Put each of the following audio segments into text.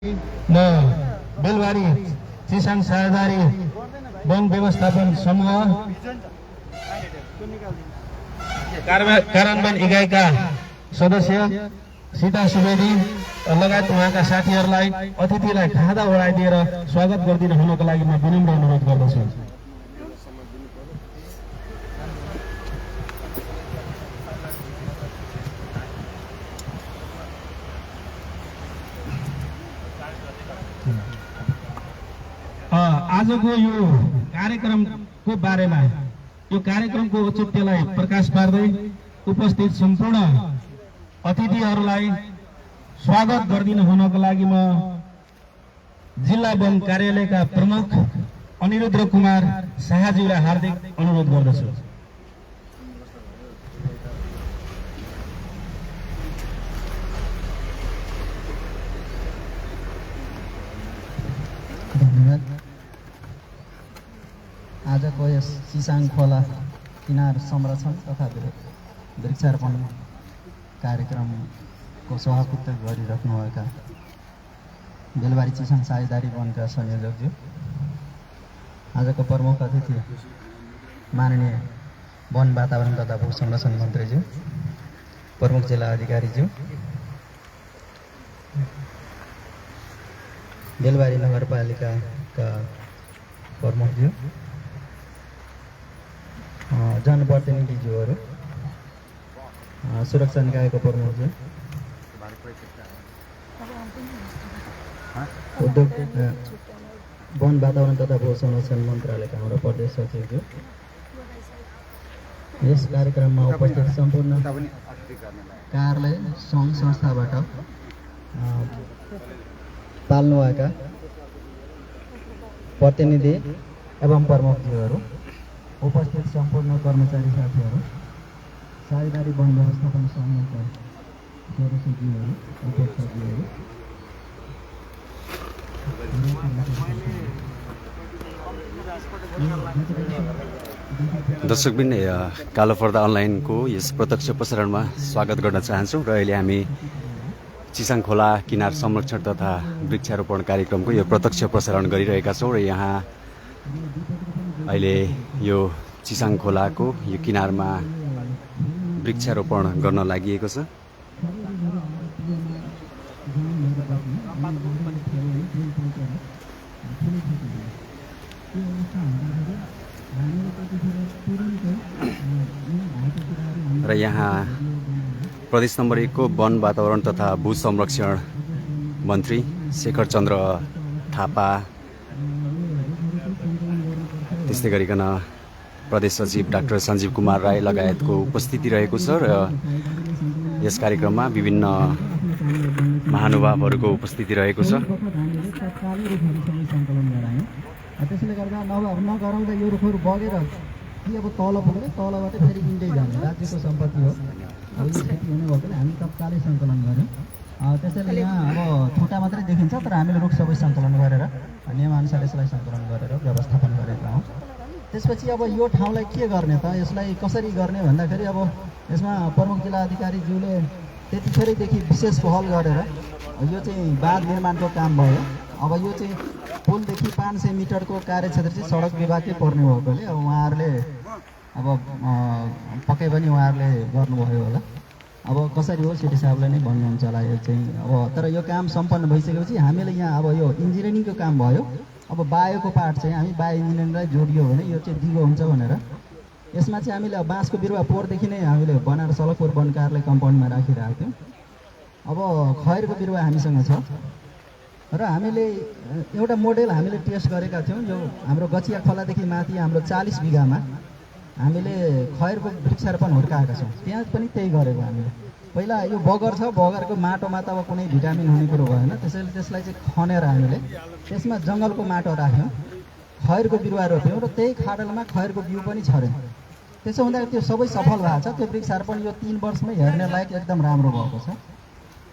म बेलबारी चिसाङ साझेदारी वन व्यवस्थापन समूह कार्यान्वयन इकाइका सदस्य सीता सुवेदी लगायत उहाँका साथीहरूलाई अतिथिलाई खादा ओढाइदिएर स्वागत गरिदिन हुनको लागि म विनम्र अनुरोध गर्दछु। आजको यो कार्यक्रमको बारेमा यो कार्यक्रमको औचित्यलाई प्रकाश पार्दै उपस्थित सम्पूर्ण अतिथिहरूलाई स्वागत गरिदिन हुनको लागि म जिल्ला वन कार्यालयका प्रमुख अनिरुद्ध कुमार शाहज्यूलाई हार्दिक अनुरोध गर्दछु। आजको यस चिसाङ खोला किनार संरक्षण तथा वृक्षारोपण कार्यक्रमको सभापतित्व गरिराख्नुभएका बेलबारी चिसाङ साझेदारी वनका संयोजकज्यू, आजको प्रमुख अतिथि माननीय वन वातावरण तथा भू संरक्षण मन्त्रीज्यू, प्रमुख जिल्ला अधिकारीज्यू, बेलबारी नगरपालिकाका प्रमुखज्यू, जनप्रतिनिधिज्यूहरू, सुरक्षा निकायको प्रमुखज्यू, उद्योग वन वातावरण तथा भू संरक्षण मन्त्रालयका हाम्रो प्रदेश सचिवज्यू, यस कार्यक्रममा उपस्थित सम्पूर्ण कार्यालय सङ्घ संस्थाबाट पाल्नुभएका प्रतिनिधि एवं प्रमुखज्यूहरू, उपस्थित सम्पूर्ण कर्मचारी साथीहरू, साझेदारी वन व्यवस्थापन समूहका सदस्यज्यूहरू, अध्यक्षज्यूहरू, दर्शकबिन कालो पर्दा अनलाइनको यस प्रत्यक्ष प्रसारणमा स्वागत गर्न चाहन्छौँ र अहिले हामी चिसाङ खोला किनार संरक्षण तथा वृक्षारोपण कार्यक्रमको यो प्रत्यक्ष प्रसारण गरिरहेका छौँ र यहाँ अहिले यो चिसाङ खोलाको यो किनारमा वृक्षारोपण गर्न लागि छ। र यहाँ प्रदेश नम्बर 1 को वन वातावरण तथा भू संरक्षण मन्त्री शेखर चन्द्र थापा, त्यस्तै गरिकन प्रदेश सचिव डाक्टर सञ्जीव कुमार राई लगायतको उपस्थिति रहेको छ र यस कार्यक्रममा विभिन्न महानुभावहरूको उपस्थिति रहेको छ। त्यसले गर्दा नगराउँदा यो रुखहरू बगेर कि अब तल पुग्दै तलबाट फेरि इन्दै जाने राज्यको सम्पत्ति हो। अब यो खेती हुने भएकोले हामी तत्कालै सङ्कलन गऱ्यौँ। त्यसैले यहाँ अब छुट्टा मात्रै देखिन्छ, तर हामीले रुख सबै सङ्कलन गरेर नियमअनुसार यसलाई सङ्कलन गरेर व्यवस्थापन गरेका हौँ। त्यसपछि अब यो ठाउँलाई के गर्ने त, यसलाई कसरी गर्ने भन्दाखेरि अब यसमा प्रमुख जिल्ला अधिकारीज्यूले त्यतिखेरैदेखि विशेष पहल गरेर यो चाहिँ बाँध निर्माणको काम भयो। अब यो चाहिँ पुलदेखि 500 मिटरको कार्यक्षेत्र चाहिँ सडक विभागकै पर्ने भएकोले अब उहाँहरूले अब पक्कै पनि उहाँहरूले गर्नुभयो होला। अब कसरी हो सिटी साहबले नै भन्नुहुन्छ होला यो चाहिँ। अब तर यो काम सम्पन्न भइसकेपछि हामीले यहाँ अब यो इन्जिनियरिङको काम भयो। अब बायोको पार्ट चाहिँ हामी बायो इन्जिनियरिङलाई जोडियो भने यो चाहिँ दिगो हुन्छ भनेर यसमा चाहिँ हामीले बाँसको बिरुवा पोहोरदेखि नै हामीले बनाएर सलकपुर वन कार्यालय कम्पाउन्डमा राखिरहेको थियौँ। अब खैरको बिरुवा हामीसँग छ र हामीले एउटा मोडेल हामीले टेस्ट गरेका थियौँ। यो हाम्रो गचिया खोलादेखि माथि हाम्रो 40 बिघामा हामीले खैरको वृक्षारोपण हुर्काएका छौँ। त्यहाँ पनि त्यही गरेको हामीले। पहिला यो बगर छ, बगरको माटोमा त अब कुनै भिटामिन हुने कुरो भएन, त्यसैले त्यसलाई चाहिँ खनेर हामीले त्यसमा जङ्गलको माटो राख्यौँ, खैरको बिरुवा रोप्यौँ र त्यही खाडलमा खैरको बिउ पनि छर्यौँ। त्यसो हुँदा त्यो सबै सफल भएको छ। त्यो वृक्षारोपण यो 3 वर्षमै हेर्ने लायक एकदम राम्रो भएको छ।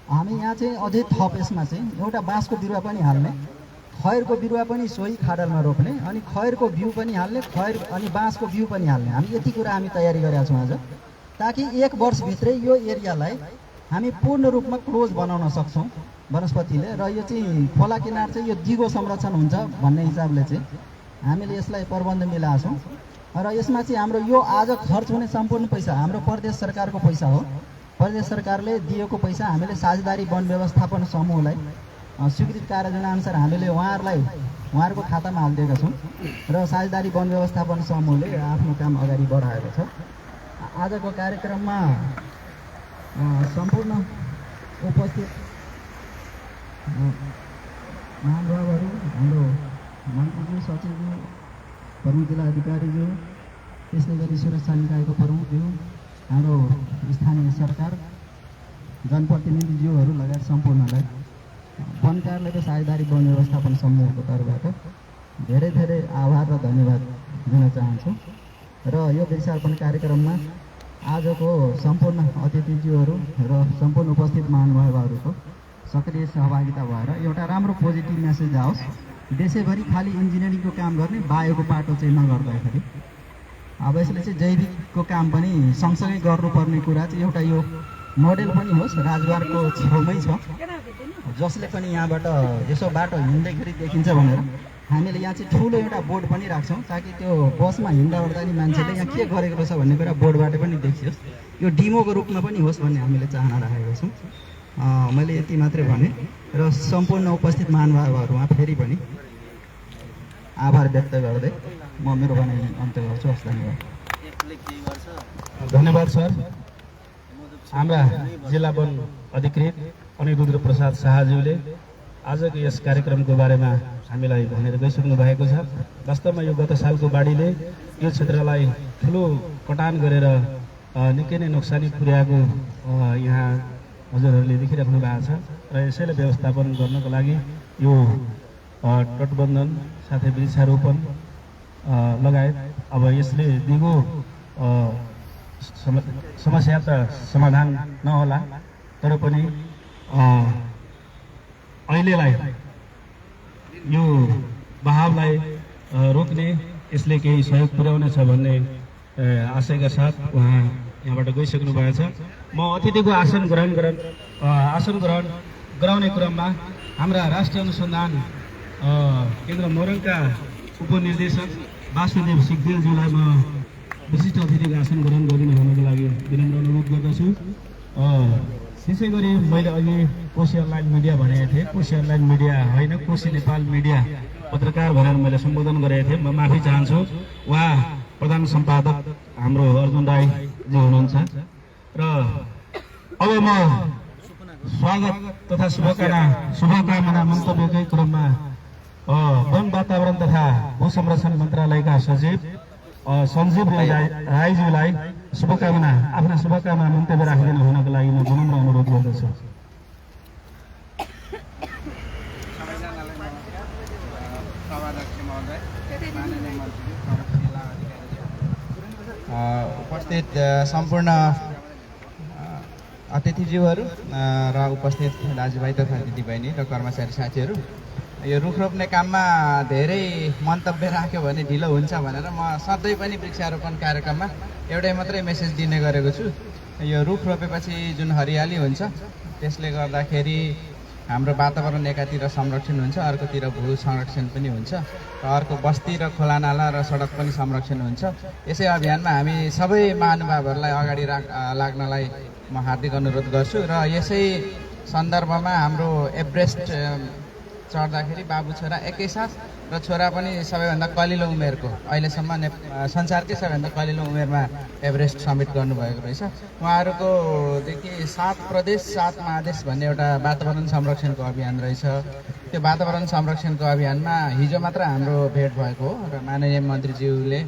हामी यहाँ चाहिँ अझै थप यसमा चाहिँ एउटा बाँसको बिरुवा पनि हाल्ने, खैरको बिरुवा पनि सोही खाडलमा रोप्ने, अनि खैरको बिउ पनि हाल्ने, खैर अनि बाँसको बिउ पनि हाल्ने। हामी यति कुरा हामी तयारी गरेका छौँ आज, ताकि 1 वर्षभित्रै यो एरियालाई हामी पूर्ण रूपमा क्लोज बनाउन सक्छौँ। वनस्पतिले र यो चाहिँ खोला किनार चाहिँ यो दिगो संरक्षण हुन्छ भन्ने हिसाबले चाहिँ हामीले यसलाई प्रबन्ध मिलाएको छौँ र यसमा चाहिँ हाम्रो यो आज खर्च हुने सम्पूर्ण पैसा हाम्रो प्रदेश सरकारको पैसा हो। प्रदेश सरकारले दिएको पैसा हामीले साझेदारी वन व्यवस्थापन समूहलाई स्वीकृत कार्ययोजनाअनुसार हामीले उहाँहरूको खातामा हालिदिएका छौँ र साझेदारी वन व्यवस्थापन समूहले आफ्नो काम अगाडि बढाएको छ। आजको कार्यक्रममा सम्पूर्ण उपस्थित महानुभावहरू, हाम्रो मन्त्रीज्यू, सचिवज्यू, प्रमुख जिल्ला अधिकारीज्यू, त्यसै गरी सुरक्षा निकायको प्रमुखज्यू, हाम्रो स्थानीय सरकार जनप्रतिनिधिज्यूहरू लगायत सम्पूर्णलाई वन कार्यालयको साझेदारी वन व्यवस्थापन समूहको तर्फबाट धेरै धेरै आभार र धन्यवाद दिन चाहन्छु। र यो वृक्षारोपण कार्यक्रममा आजको सम्पूर्ण अतिथिज्यूहरू र सम्पूर्ण उपस्थित महानुभावहरूको सक्रिय सहभागिता भएर एउटा राम्रो पोजिटिभ मेसेज आओस्। देशैभरि खालि इन्जिनियरिङको काम गर्ने बायोको पाटो चाहिँ नगर्दाखेरि अब यसले चाहिँ जैविकको काम पनि सँगसँगै गर्नुपर्ने कुरा चाहिँ एउटा यो मोडेल पनि होस्, राजद्वारको छेउमै छ, जसले पनि यहाँबाट यसो बाटो हिँड्दैखेरि देखिन्छ भनेर हामीले यहाँ चाहिँ ठुलो एउटा बोर्ड पनि राख्छौँ ताकि त्यो बसमा हिँड्दा ओर्दा नि मान्छेले यहाँ के गरेको रहेछ भन्ने कुरा बोर्डबाट पनि देखियोस्। यो डिमोको रूपमा पनि होस् भन्ने हामीले चाहना राखेका छौँ। मैले यति मात्रै भने र सम्पूर्ण उपस्थित महानुभावहरूमा फेरि पनि आभार व्यक्त गर्दै म मेरो भनाइ अन्त्य गर्छु। हस्, धन्यवाद। धन्यवाद सर। हाम्रा जिल्ला वन अधिकृत अनिरुद्ध प्रसाद शाहज्यूले आजको यस कार्यक्रमको बारेमा हामीलाई भनेर गइसक्नु भएको छ। वास्तवमा यो गत सालको बाढीले यो क्षेत्रलाई ठुलो कटान गरेर निकै नै नोक्सानी पुर्याएको यहाँ हजुरहरूले देखिराख्नु भएको छ र यसैलाई व्यवस्थापन गर्नको लागि यो तटबन्धन साथै वृक्षारोपण लगायत अब यसले दिगो समस्या त समाधान नहोला, तर पनि अहिलेलाई यो बहावलाई रोक्ने यसले केही सहयोग पुर्याउनेछ भन्ने आशयका साथ उहाँ यहाँबाट गइसक्नु भएको छ। म अतिथिको आसन ग्रहण गराउने क्रममा हाम्रा राष्ट्रिय अनुसन्धान केन्द्र मोरङका उपनिर्देशक वासुदेव सिग्देलज्यूलाई म विशिष्ट अतिथिको आसन ग्रहण गरिदिनु हुनको लागि विनम्र अनुरोध गर्दछु। त्यसै गरी मैले अघि कोशी अनलाइन मिडिया भनेको थिएँ, कोशी अनलाइन मिडिया होइन, कोशी नेपाल मिडिया पत्रकार भनेर मैले सम्बोधन गरेको थिएँ, म माफी चाहन्छु। उहाँ प्रधान सम्पादक हाम्रो अर्जुन राईजी हुनुहुन्छ र अब म स्वागत तथा शुभकामना मन्तव्यकै क्रममा वन वातावरण तथा भू संरक्षण मन्त्रालयका सचिव सञ्जीव राईज्यूलाई आफ्ना शुभकामना मन्तव्य राखिदिनु हुनको लागि म विनम्र अनुरोध गर्दछु। उपस्थित सम्पूर्ण अतिथिज्यूहरू र उपस्थित दाजुभाइ तथा दिदीबहिनी र कर्मचारी साथीहरू, यो रुख रोप्ने काममा धेरै मन्तव्य राख्यो भने ढिलो हुन्छ भनेर म सधैँ पनि वृक्षारोपण कार्यक्रममा एउटै मात्रै मेसेज दिने गरेको छु। यो रुख रोपेपछि जुन हरियाली हुन्छ त्यसले गर्दाखेरि हाम्रो वातावरण एकातिर संरक्षण हुन्छ, अर्कोतिर भू संरक्षण पनि हुन्छ र अर्को बस्ती र खोलानाला र सडक पनि संरक्षण हुन्छ। यसै अभियानमा हामी सबै महानुभावहरूलाई अगाडि लाग्नलाई म हार्दिक अनुरोध गर्छु र यसै सन्दर्भमा हाम्रो एभरेस्ट चढ्दाखेरि बाबु छोरा एकैसाथ र छोरा पनि सबैभन्दा कलिलो उमेरको, अहिलेसम्म संसारकै सबैभन्दा कलिलो उमेरमा एभरेस्ट समिट गर्नुभएको रहेछ। उहाँहरूको देखि 7 प्रदेश 7 महादेश भन्ने एउटा वातावरण संरक्षणको अभियान रहेछ। त्यो वातावरण संरक्षणको अभियानमा हिजो मात्र हाम्रो भेट भएको हो र माननीय मन्त्रीज्यूले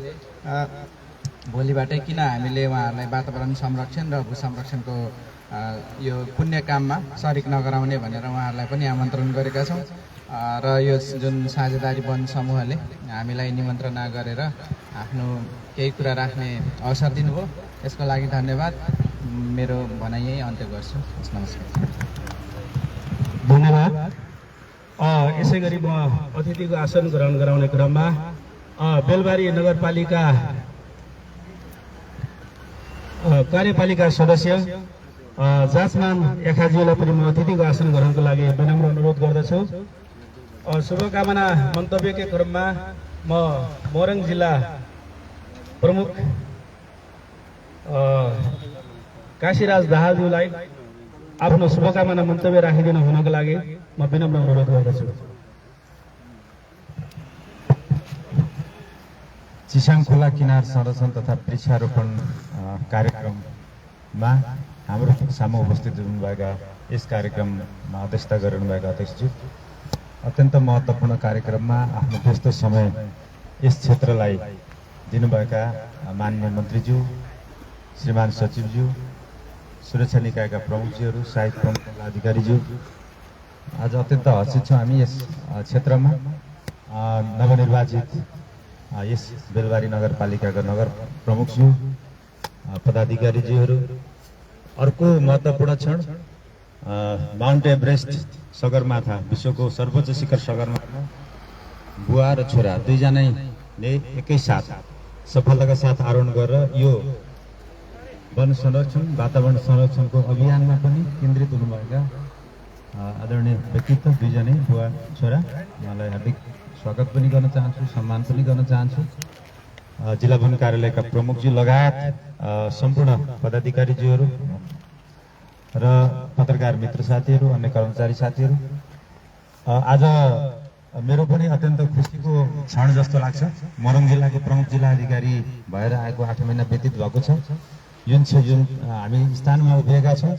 भोलिबाटै किन हामीले उहाँहरूलाई वातावरण संरक्षण र भू संरक्षणको यो पुण्य काममा सरिक नगराउने भनेर उहाँहरूलाई पनि आमन्त्रण गरेका छौँ र यो जुन साझेदारी वन समूहले हामीलाई निमन्त्रणा गरेर आफ्नो केही कुरा राख्ने अवसर दिनुभयो, यसको लागि धन्यवाद। मेरो भनाइ यही अन्त्य गर्छु। नमस्कार। धन्यवाद। यसै गरी म अतिथिको आसन ग्रहण गराउने क्रममा बेलबारी नगरपालिका कार्यपालिका सदस्य जाँचमान एखाजीलाई पनि म अतिथिको आसन ग्रहणको लागि विनम्र अनुरोध गर्दछु। शुभकामना मन्तव्यकै क्रममा म मोरङ जिल्ला प्रमुख काशीराज दाहालज्यूलाई आफ्नो शुभकामना मन्तव्य राखिदिनु हुनको लागि म विनम्र अनुरोध गर्दछु। चिसाङ खोला किनार संरक्षण तथा वृक्षारोपण कार्यक्रममा हाम्रो सामु उपस्थित हुनुभएका यस कार्यक्रममा अध्यक्षता गर्नुभएका अध्यक्षज्यू, अत्यन्त महत्त्वपूर्ण कार्यक्रममा आफ्नो व्यस्त समय यस क्षेत्रलाई दिनुभएका माननीय मन्त्रीज्यू, श्रीमान सचिवज्यू, सुरक्षा निकायका प्रमुखज्यूहरू, सहायक प्रमुख अधिकारीज्यू, आज अत्यन्त हर्षित छौँ हामी यस क्षेत्रमा नवनिर्वाचित यस बेलबारी नगरपालिकाका नगर प्रमुखज्यू, पदाधिकारीज्यूहरू। अर्को महत्त्वपूर्ण क्षण माउन्ट एभरेस्ट सगरमाथा, विश्वको सर्वोच्च शिखर सगरमाथा बुवा र छोरा दुईजनाले एकैसाथ सफलताका साथ आरोहण गरेर यो वन संरक्षण वातावरण संरक्षणको अभियानमा पनि केन्द्रित हुनुभएका आदरणीय व्यक्तित्व दुईजनै बुवा छोरा, उहाँलाई हार्दिक स्वागत पनि गर्न चाहन्छु, सम्मान पनि गर्न चाहन्छु। जिल्ला वन कार्यालयका प्रमुखज्यू लगायत सम्पूर्ण पदाधिकारीज्यूहरू र पत्रकार मित्र साथीहरू, अन्य कर्मचारी साथीहरू, आज मेरो पनि अत्यन्त खुसीको क्षण जस्तो लाग्छ। मोरङ जिल्लाको प्रमुख जिल्ला अधिकारी भएर आएको 8 महिना व्यतीत भएको छ। जुन हामी स्थानमा उभिएका छौँ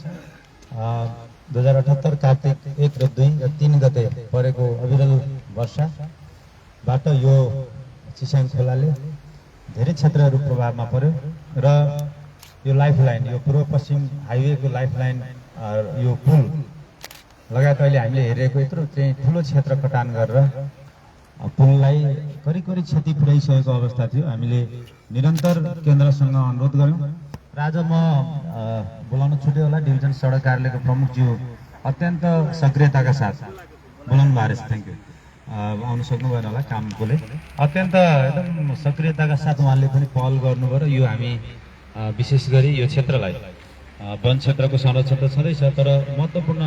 2078 कार्तिक 1 र 2 र 3 गते परेको अविरल वर्षाबाट यो चिसाङ खोलाले धेरै क्षेत्रहरू प्रभावमा पर्यो र यो लाइफलाइन, यो पूर्व पश्चिम हाइवेको लाइफलाइन, यो पुल लगायत अहिले हामीले हेरेको यत्रो चाहिँ ठुलो क्षेत्र कटान गरेर पुललाई करिब क्षति पुर्याइसकेको अवस्था थियो। हामीले निरन्तर केन्द्रसँग अनुरोध गऱ्यौँ र आज म बोलाउन छुट्यो होला, डिभिजन सडक कार्यालयको प्रमुखज्यू अत्यन्त सक्रियताका साथ बोलाउनु भएको रहेछ। Thank you. आउनु सक्नु भएन होला कामकोले, अत्यन्त एकदम सक्रियताका साथ उहाँले पनि पहल गर्नुभयो र यो हामी विशेष गरी यो क्षेत्रलाई वन क्षेत्रको संरक्षण त छँदैछ, तर महत्त्वपूर्ण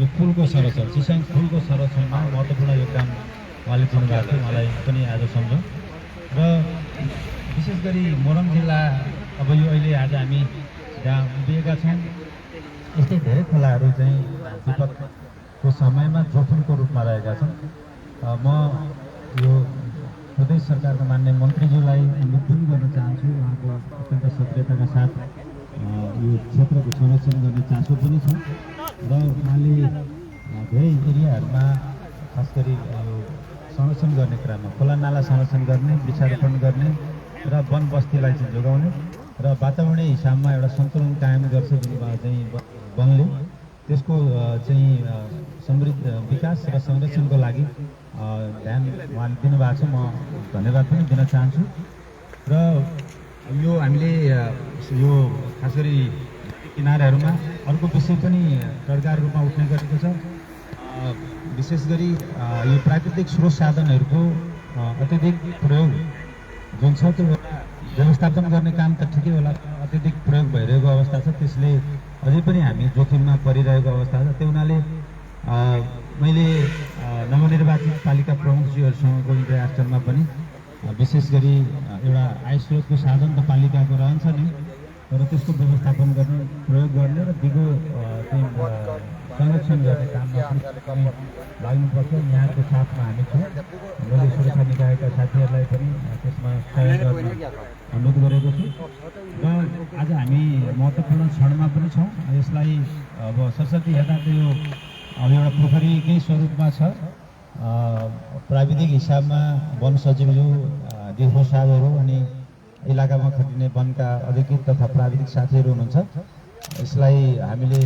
यो पुलको संरक्षण, चिसाङ पुलको संरक्षणमा महत्त्वपूर्ण योगदान उहाँले दिनुभएको थियो। उहाँलाई पनि आज सम्झौँ र विशेष गरी मोरङ जिल्ला अब यो अहिले आज हामी जहाँ उभिएका छौँ यस्तै धेरै खोलाहरू चाहिँ विपदको समयमा जोखिमको रूपमा रहेका छन्। म यो प्रदेश सरकारका मान्य मन्त्रीज्यूलाई अनुरोध पनि गर्न चाहन्छु, उहाँको अत्यन्त सक्रियताका साथ यो क्षेत्रको संरक्षण गर्ने चासो पनि छ र उहाँले धेरै एरियाहरूमा खास गरी यो संरक्षण गर्ने क्रममा खोला नाला संरक्षण गर्ने, वृक्षारोपण गर्ने र वन बस्तीलाई चाहिँ जोगाउने र वातावरणीय हिसाबमा एउटा सन्तुलन कायम गर्छ जुन चाहिँ वनले, त्यसको चाहिँ समृद्ध विकास र संरक्षणको लागि ध्यान उहाँले दिनुभएको छ। म धन्यवाद पनि दिन चाहन्छु र यो हामीले यो खास गरी किनाराहरूमा अर्को विषय पनि टड्काएर रूपमा उठ्ने गरेको छ। विशेष गरी यो प्राकृतिक स्रोत साधनहरूको अत्यधिक प्रयोग जुन छ त्यो व्यवस्थापन गर्ने काम त ठिकै होला, अत्यधिक प्रयोग भइरहेको अवस्था छ, त्यसले अझै पनि हामी जोखिममा परिरहेको अवस्था छ। त्यो हुनाले मैले नवनिर्वाचित पालिका प्रमुखज्यूहरूसँगको इन्टरेक्सनमा पनि विशेष गरी एउटा आय स्रोतको साधन त पालिकाको रहन्छ नि, तर त्यसको व्यवस्थापन गर्ने, प्रयोग गर्ने र दिगो चाहिँ संरक्षण गर्ने काममा पनि लाग्नुपर्छ। यहाँको साथमा हामी छौँ। मैले सुरक्षा निकायका साथीहरूलाई पनि त्यसमा सहयोग गर्ने अनुरोध गरेको छु र आज हामी महत्त्वपूर्ण क्षणमा पनि छौँ। यसलाई अब सरस्वती हेर्दा त यो अब एउटा पोखरीकै स्वरूपमा छ। प्राविधिक हिसाबमा वन सचिवज्यू, डिफो साहबहरू अनि इलाकामा खटिने वनका अधिकृत तथा प्राविधिक साथीहरू हुनुहुन्छ। यसलाई हामीले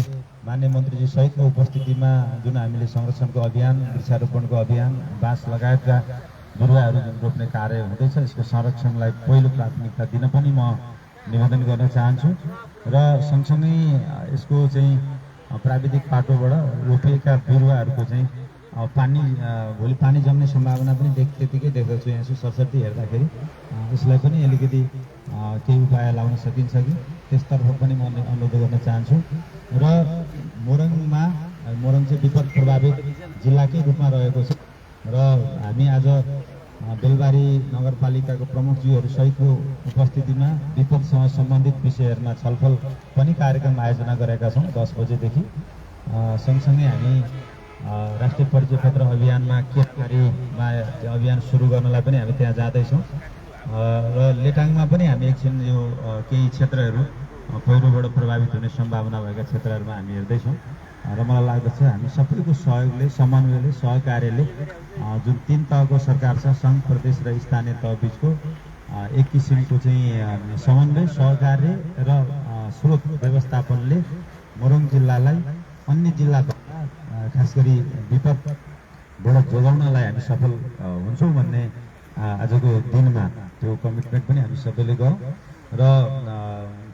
मान्य मन्त्रीजी सहितको उपस्थितिमा जुन हामीले संरक्षणको अभियान, वृक्षारोपणको अभियान, बाँस लगायतका बिरुवाहरू जुन रोप्ने कार्य हुँदैछ, यसको संरक्षणलाई पहिलो प्राथमिकता दिन पनि म निवेदन गर्न चाहन्छु र सँगसँगै यसको चाहिँ प्राविधिक पाटोबाट रोपिएका बिरुवाहरूको चाहिँ भोलि पानी जम्ने सम्भावना पनि त्यतिकै देख्दछु। यहाँ सरस्वती हेर्दाखेरि यसलाई पनि अलिकति केही उपाय लाउन सकिन्छ कि त्यसतर्फ पनि म अनुरोध गर्न चाहन्छु र र मोरङ चाहिँ विपद प्रभावित जिल्लाकै रूपमा रहेको छ र हामी आज बेलबारी नगरपालिकाको प्रमुखज्यूहरू सहितको उपस्थितिमा विपदसँग सम्बन्धित विषयहरूमा छलफल पनि कार्यक्रम आयोजना गरेका छौँ 10 बजेदेखि। सँगसँगै हामी राष्ट्रिय परिचय पत्र अभियानमा केटकारीमा अभियान सुरु गर्नलाई पनि हामी त्यहाँ जाँदैछौँ र लेटाङमा पनि हामी एकछिन यो केही क्षेत्रहरू पहिरोबाट प्रभावित हुने सम्भावना भएका क्षेत्रहरूमा हामी हेर्दैछौँ र मलाई लाग्दछ हामी सबैको सहयोगले समन्वयले सहकार्यले जुन 3 तहको सरकार छ सङ्घ प्रदेश र स्थानीय तह बिचको एक किसिमको चाहिँ समन्वय सहकार्य र स्रोत व्यवस्थापनले मोरङ जिल्लालाई अन्य जिल्लाभन्दा खास गरी विपदबाट जोगाउनलाई हामी सफल हुन्छौँ भन्ने आजको दिनमा त्यो कमिटमेन्ट पनि हामी सबैले गरौँ र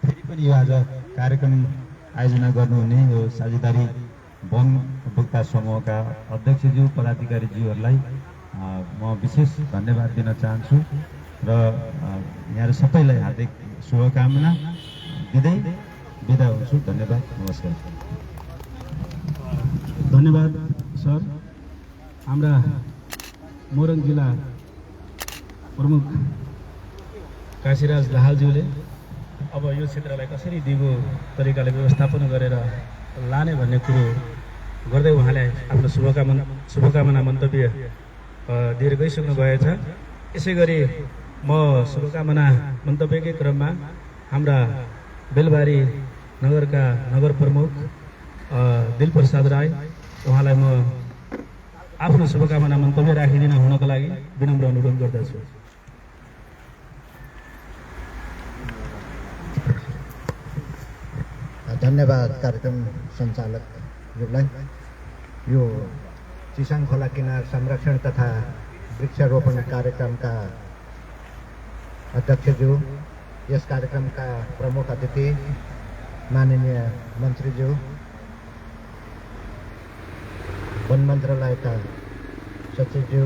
फेरि पनि यो आज कार्यक्रम आयोजना गर्नुहुने यो साझेदारी वन उपभोक्ता समूहका अध्यक्षज्यू पदाधिकारीज्यूहरूलाई म विशेष धन्यवाद दिन चाहन्छु र यहाँहरू सबैलाई हार्दिक शुभकामना दिँदै बिदा हुन्छु। धन्यवाद, नमस्कार। धन्यवाद सर। हाम्रा मोरङ जिल्ला प्रमुख काशीराज दाहालज्यूले अब यो क्षेत्रलाई कसरी दिगो तरिकाले व्यवस्थापन गरेर लाने भन्ने कुरो गर्दै उहाँले आफ्नो शुभकामना मन्तव्य दिएर गइसक्नु भएछ। यसै गरी म शुभकामना मन्तव्यकै क्रममा हाम्रा बेलबारी नगरका नगर प्रमुख दिलप्रसाद राई उहाँलाई म आफ्नो शुभकामना मन्तव्य राखिदिन हुनको लागि विनम्र अनुरोध गर्दछु। धन्यवाद कार्यक्रम सञ्चालकहरूलाई। यो चिसाङ खोला किनार संरक्षण तथा वृक्षारोपण कार्यक्रमका अध्यक्षज्यू, यस कार्यक्रमका प्रमुख अतिथि माननीय मन्त्रीज्यू, वन मन्त्रालयका सचिवज्यू,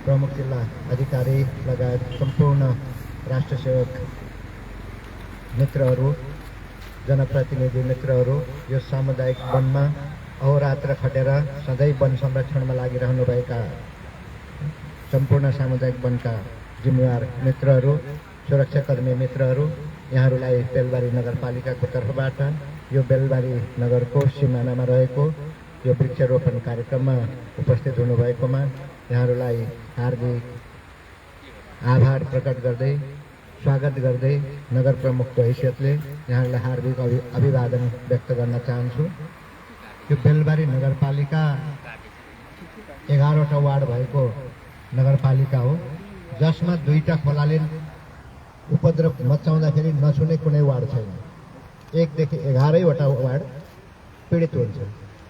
प्रमुख जिल्ला अधिकारी लगायत सम्पूर्ण राष्ट्र सेवक मित्रहरू, जनप्रतिनिधि मित्रहरू, यो सामुदायिक वनमा अहोरात्र खटेर सधैँ वन संरक्षणमा लागिरहनुभएका सम्पूर्ण सामुदायिक वनका जिम्मेवार मित्रहरू, सुरक्षाकर्मी मित्रहरू, यहाँहरूलाई बेलबारी नगरपालिकाको तर्फबाट यो बेलबारी नगरको सिमानामा रहेको यो वृक्षारोपण कार्यक्रममा उपस्थित हुनुभएकोमा यहाँहरूलाई हार्दिक आभार प्रकट गर्दै स्वागत गर्दै नगर प्रमुखको हैसियतले यहाँहरूलाई हार्दिक अभिवादन व्यक्त गर्न चाहन्छु। यो बेलबारी नगरपालिका 11वटा वार्ड भएको नगरपालिका हो, जसमा 2टा खोलाले उपद्रव मचाउँदाखेरि नछुने कुनै वार्ड छैन। 1 देखि 11वटा वार्ड पीडित हुन्छ।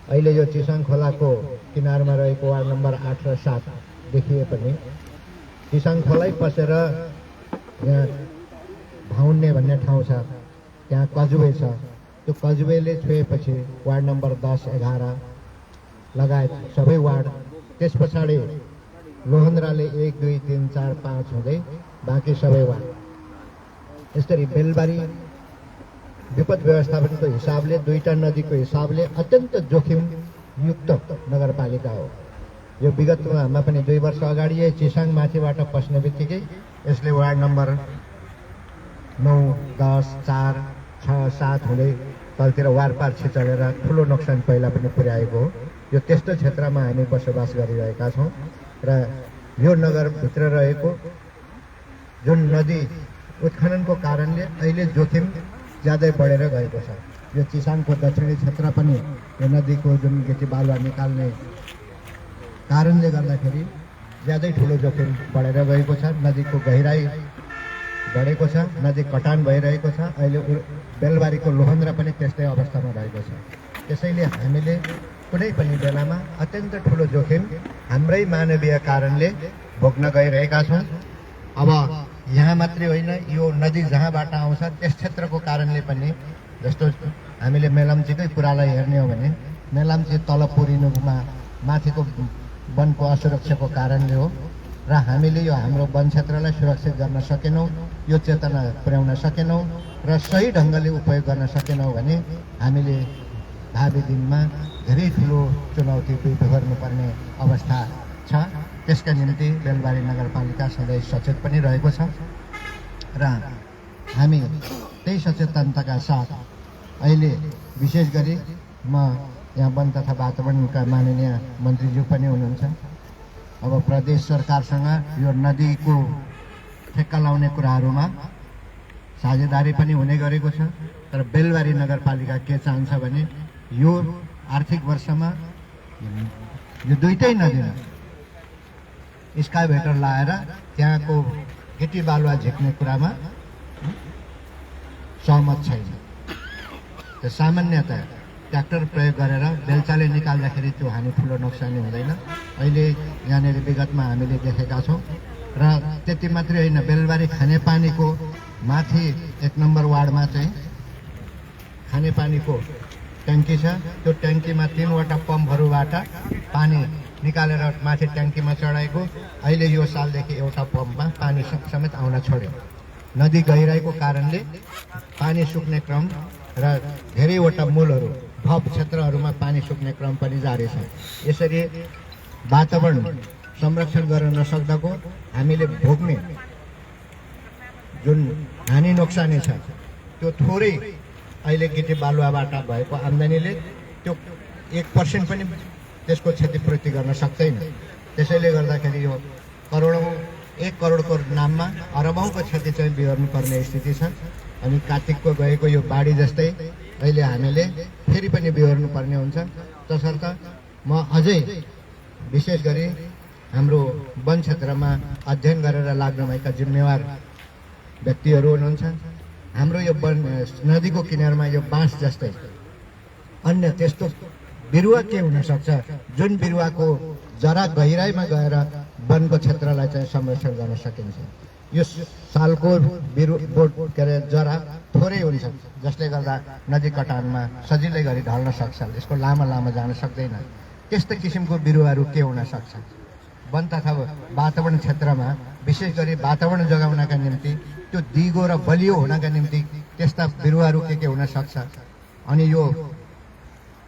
अहिले यो चिसाङ खोलाको किनारमा रहेको वार्ड नम्बर 8 र 7 देखिए पनि चिसाङ खोलै पसेर यहाँ भाउन्ने भन्ने ठाउँ छ, त्यहाँ कजुवे छ। त्यो कजुवेले छोएपछि वार्ड नम्बर 10, 11 लगायत सबै वार्ड, त्यस पछाडि लोहन्द्राले 1, 2, 3, 4, 5 हुँदै बाँकी सबै वार्ड। यसरी बेलबारी विपद व्यवस्थापनको हिसाबले 2टा नदीको हिसाबले अत्यन्त जोखिमयुक्त नगरपालिका हो। यो विगतमा पनि 2 वर्ष अगाडि चिसाङ माथिबाट पस्ने बित्तिकै यसले वार्ड नम्बर 9, 10, 4, 6, 7 हुँदै तलतिर वारपार छिचलेर ठुलो नोक्सान पहिला पनि पुर्याएको हो। यो त्यस्तो क्षेत्रमा हामी बसोबास गरिरहेका छौँ र यो नगरभित्र रहेको जुन नदी उत्खननको कारणले अहिले जोखिम ज्यादै बढेर गएको छ। यो चिसाङको दक्षिणी क्षेत्र पनि यो नदीको जुन गिटी बालुवा निकाल्ने कारणले गर्दाखेरि ज्यादै ठुलो जोखिम बढेर गएको छ। नदीको गहिराई बढेको छ, नदी कटान भइरहेको छ। अहिले बेलबारीको लोहन्द्रा पनि त्यस्तै अवस्थामा रहेको छ। त्यसैले हामीले कुनै पनि बेलामा अत्यन्त ठुलो जोखिम हाम्रै मानवीय कारणले भोग्न गइरहेका छौँ। अब यहाँ मात्रै होइन, यो नदी जहाँबाट आउँछ त्यस क्षेत्रको कारणले पनि, जस्तो हामीले मेलम्चीकै कुरालाई हेर्ने हो भने मेलम्ची तल पुरिनुमा माथिको वनको असुरक्षाको कारणले हो र हामीले यो हाम्रो वन क्षेत्रलाई सुरक्षित गर्न सकेनौँ, यो चेतना पुर्याउन सकेनौँ र सही ढङ्गले उपयोग गर्न सकेनौँ भने हामीले भावी दिनमा धेरै ठुलो चुनौती बेहोर्नुपर्ने अवस्था छ। त्यसका निम्ति बेलबारी नगरपालिका सधैँ सचेत पनि रहेको छ र हामी त्यही सचेतनताका साथ अहिले विशेष गरी म यहाँ वन तथा वातावरणका माननीय मन्त्रीज्यू पनि हुनुहुन्छ। अब प्रदेश सरकारसँग यो नदीको ठेक्का लाउने कुराहरूमा साझेदारी पनि हुने गरेको छ। तर बेलबारी नगरपालिका के चाहन्छ भने यो आर्थिक वर्षमा यो दुईटै नदीमा स्काइभेटर लाएर त्यहाँको गिटी बालुवा झिक्ने कुरामा सहमत छैन। त्यो सामान्यतया ट्र्याक्टर प्रयोग गरेर बेलचाले निकाल्दाखेरि त्यो हानि ठुलो नोक्सानी हुँदैन। अहिले यहाँनिर विगतमा हामीले देखेका छौँ र त्यति मात्रै होइन, बेलबारी खानेपानीको माथि 1 नम्बर वार्डमा चाहिँ खानेपानीको ट्याङ्की छ। त्यो ट्याङ्कीमा 3वटा पम्पहरूबाट पानी निकालेर माथि ट्याङ्कीमा चढाएको। अहिले यो सालदेखि एउटा पम्पमा पानी समेत आउन छोड्यो। नदी गहिराइको कारणले पानी सुक्ने क्रम र धेरैवटा मूलहरू थप क्षेत्रहरूमा पानी सुक्ने क्रम पनि जारी छ। यसरी वातावरण संरक्षण गर्न नसक्दाको हामीले भोग्ने जुन हानि नोक्सानी छ त्यो थोरै अहिले गिटी बालुवाबाट भएको आम्दानीले त्यो 1% पनि त्यसको क्षतिपूर्ति गर्न सक्दैन। त्यसैले गर्दाखेरि यो करोडौँ 1 करोडको नाममा अरबौँको क्षति चाहिँ बिहोर्नुपर्ने स्थिति छ। अनि कार्तिकको गएको यो बाढी जस्तै अहिले हामीले फेरि पनि बिहोर्नुपर्ने हुन्छ। तसर्थ म अझै विशेष गरी हाम्रो वन क्षेत्रमा अध्ययन गरेर लाग्नुभएका जिम्मेवार व्यक्तिहरू हुनुहुन्छ। हाम्रो यो वन नदीको किनारमा यो बाँस जस्तै अन्य त्यस्तो बिरुवा के हुन सक्छ जुन बिरुवाको जरा गहिराइमा गएर वनको क्षेत्रलाई चाहिँ संरक्षण गर्न सकिन्छ। यो सालको के अरे जरा थोरै हुन्छ, जसले गर्दा नदी कटानमा सजिलै गरी ढल्न सक्छ, यसको लामो जान सक्दैन। त्यस्तो किसिमको बिरुवाहरू के हुन सक्छ? वन तथा वातावरण क्षेत्रमा विशेष गरी वातावरण जोगाउनका निम्ति त्यो दिगो र बलियो हुनका निम्ति त्यस्ता बिरुवाहरू के हुन सक्छ। अनि यो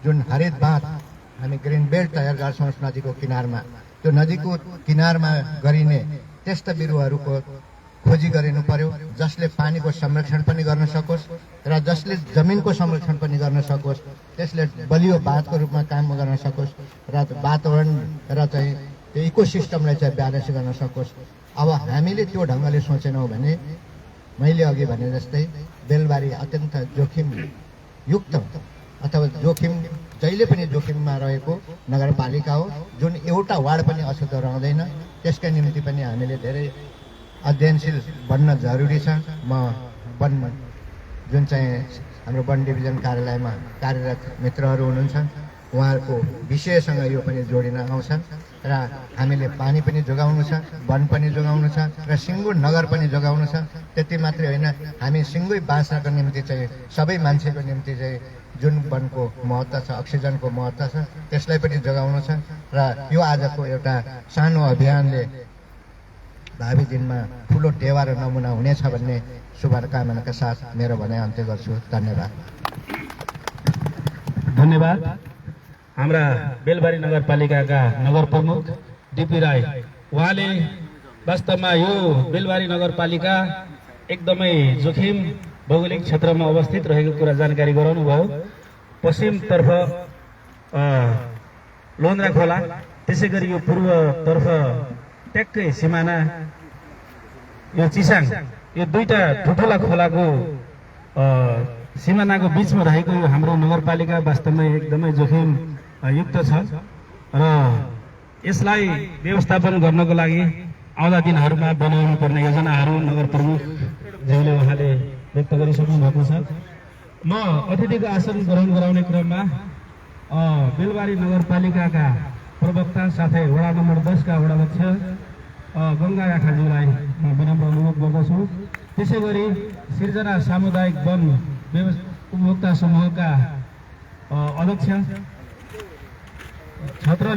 जुन हरित बाँध हामी ग्रिन बेल्ट तयार गर्छौँ नदीको किनारमा, त्यो नदीको किनारमा गरिने त्यस्ता बिरुवाहरूको खोजी गरिनु पर्यो जसले पानीको संरक्षण पनि गर्न सकोस् र जसले जमिनको संरक्षण पनि गर्न सकोस्, त्यसले बलियो बाँधको रूपमा काम गर्न सकोस् र वातावरण र चाहिँ त्यो इकोसिस्टमलाई चाहिँ ब्यालेन्स गर्न सकोस्। अब हामीले त्यो ढङ्गले सोचेनौँ भने मैले अघि भने जस्तै बेलबारी अत्यन्त जोखिम युक्त अथवा जोखिम जहिले पनि जोखिममा रहेको नगरपालिका हो, जुन एउटा वार्ड पनि अछुतो रहँदैन। त्यसका निम्ति पनि हामीले धेरै अध्ययनशील बन्न जरुरी छ। म वन जुन चाहिँ हाम्रो वन डिभिजन कार्यालयमा कार्यरत मित्रहरू हुनुहुन्छ, उहाँहरूको विषयसँग यो पनि जोडिन आउँछ र हामीले पानी पनि जोगाउनु छ, वन पनि जोगाउनु छ र सिङ्गु नगर पनि जोगाउनु छ। त्यति मात्रै होइन, हामी सिङ्गै बाँच्नको निम्ति चाहिँ सबै मान्छेको निम्ति चाहिँ जुन वनको महत्त्व छ, अक्सिजनको महत्त्व छ, त्यसलाई पनि जोगाउनु छ र यो आजको एउटा सानो अभियानले भावी दिनमा ठुलो टेवा र नमुना हुनेछ भन्ने शुभकामनाका साथ मेरो भनाइ अन्त्य गर्छु। धन्यवाद। धन्यवाद। हाम्रा बेलबारी नगरपालिकाका नगर प्रमुख डिपी राई, उहाँले वास्तवमा यो बेलबारी नगरपालिका एकदमै जोखिम भौगोलिक क्षेत्रमा अवस्थित रहेको कुरा जानकारी गराउनु भयो। पश्चिमतर्फ लोन्द्रा खोला, त्यसै गरी यो पूर्वतर्फ ट्याक्कै सिमाना यो चिसाङ, यो दुईटा ठुल्ठुला खोलाको सिमानाको बिचमा रहेको यो हाम्रो नगरपालिका वास्तवमै एकदमै जोखिम युक्त छ र यसलाई व्यवस्थापन गर्नको लागि आउँदा दिनहरूमा बनाउनु पर्ने योजनाहरू नगर प्रमुखज्यूले उहाँले व्यक्त गरिसक्नु भएको छ। म अतिथिको आसन ग्रहण गराउने क्रममा बेलबारी नगरपालिकाका प्रवक्ता साथै वडा नम्बर 10 का वडाध्यक्ष गङ्गा याखाज्यूलाई म विनम्र अनुरोध गर्दछु। त्यसै गरी सिर्जना सामुदायिक वन उपभोक्ता समूहका अध्यक्ष छत्र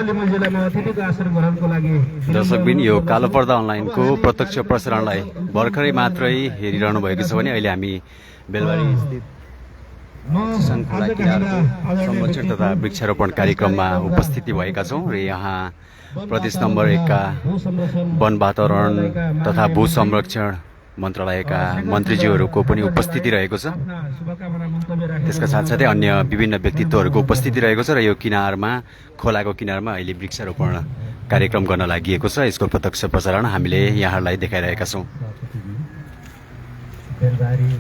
लिम्बूजीलाई म अतिथिको आसन ग्रहणको लागि। दर्शकबिन, यो कालो पर्दा अनलाइनको प्रत्यक्ष प्रसारणलाई भर्खरै मात्रै हेरिरहनु भएको छ भने अहिले हामी बेलबारी स्थित चिसाङ खोला किनारको संरक्षण तथा वृक्षारोपण कार्यक्रममा उपस्थिति भएका छौँ र यहाँ प्रदेश नम्बर 1 का वन वातावरण तथा भू संरक्षण मन्त्रालयका मन्त्रीज्यूहरूको पनि उपस्थिति रहेको छ। त्यसका साथसाथै अन्य विभिन्न व्यक्तित्वहरूको उपस्थिति रहेको छ र यो किनारमा खोलाको किनारमा अहिले वृक्षारोपण कार्यक्रम गर्न लागि यसको प्रत्यक्ष प्रसारण हामीले यहाँहरूलाई देखाइरहेका छौँ। बेलबारी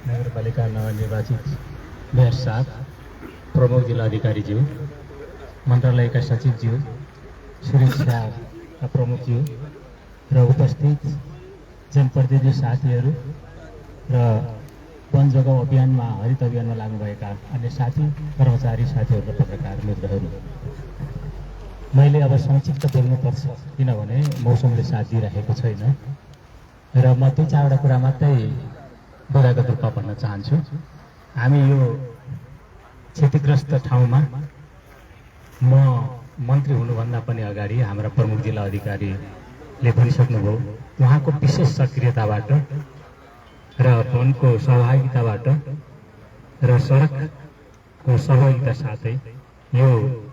नगरपालिका नवनिर्वाचित मेयर साहब, प्रमुख जिल्ला अधिकारीज्यू, मन्त्रालयका सचिवज्यू, सुरक्षाका प्रमुखज्यू र उपस्थित जनप्रतिनिधि साथीहरू र वन जोगाउ अभियानमा हरित अभियानमा लाग्नुभएका अन्य साथी, कर्मचारी साथीहरू र पत्रकार मित्रहरू, मैले अब संक्षिप्त बोल्नुपर्छ किनभने मौसमले साथ दिइरहेको छैन र म 2-4 कुरा मात्रै बुदागत रूपमा भन्न चाहन्छु। हामी यो क्षतिग्रस्त ठाउँमा म मन्त्री हुनुभन्दा पनि अगाडि हाम्रा प्रमुख जिल्ला अधिकारीले भनिसक्नुभयो, उहाँको विशेष सक्रियताबाट र वनको सहभागिताबाट र सडकको सहभागिता साथै यो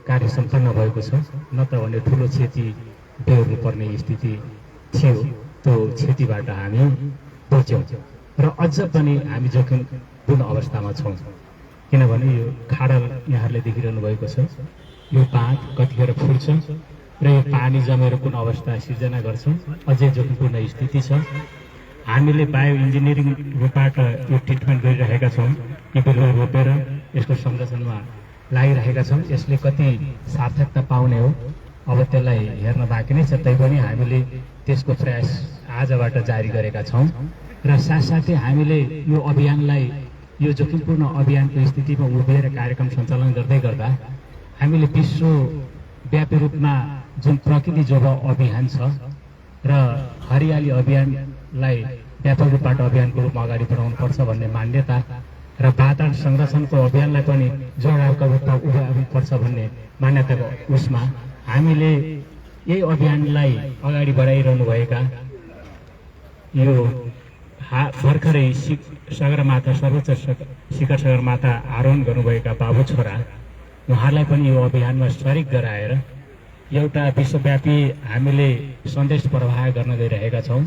कार्य सम्पन्न भएको छ। न त भने ठुलो क्षति बेहोर्नु पर्ने स्थिति थियो, त्यो क्षतिबाट हामी बच्यौँ र अझ पनि हामी जोखिमपूर्ण अवस्थामा छौँ किनभने यो खाडल यहाँहरूले देखिरहनु भएको छ। यो बाँध कतिखेर फुट्छ र यो पानी जमेर कुन अवस्था सिर्जना गर्छ, अझै जोखिमपूर्ण स्थिति छ। हामीले बायो इन्जिनियरिङ रूपबाट यो ट्रिटमेन्ट गरिरहेका छौँ, यो बिरुवा रोपेर यसको संरक्षणमा लागिरहेका छौँ। यसले कति सार्थकता पाउने हो अब त्यसलाई हेर्न बाँकी नै छ, तैपनि हामीले त्यसको प्रयास आजबाट जारी गरेका छौँ र साथसाथै हामीले यो अभियानलाई, यो जोखिमपूर्ण अभियानको स्थितिमा उभिएर कार्यक्रम सञ्चालन गर्दै गर्दा हामीले विश्वव्यापी रूपमा जुन प्रकृति जोगाउ अभियान छ र हरियाली अभियानलाई व्यापक रूपबाट अभियानको रूपमा अगाडि बढाउनुपर्छ भन्ने मान्यता र वातावरण संरक्षणको अभियानलाई पनि जोडाउका रूपमा उभ्याउनुपर्छ भन्ने मान्यताको उसमा हामीले यही अभियानलाई अगाडि बढाइरहनुभएका यो भर्खरै सगरमाथा सर्वोच्च शिखर सगरमाथा आरोहण गर्नुभएका बाबु छोरा उहाँहरूलाई पनि यो अभियानमा सरिक गराएर एउटा विश्वव्यापी हामीले सन्देश प्रवाह गर्न गइरहेका छौँ।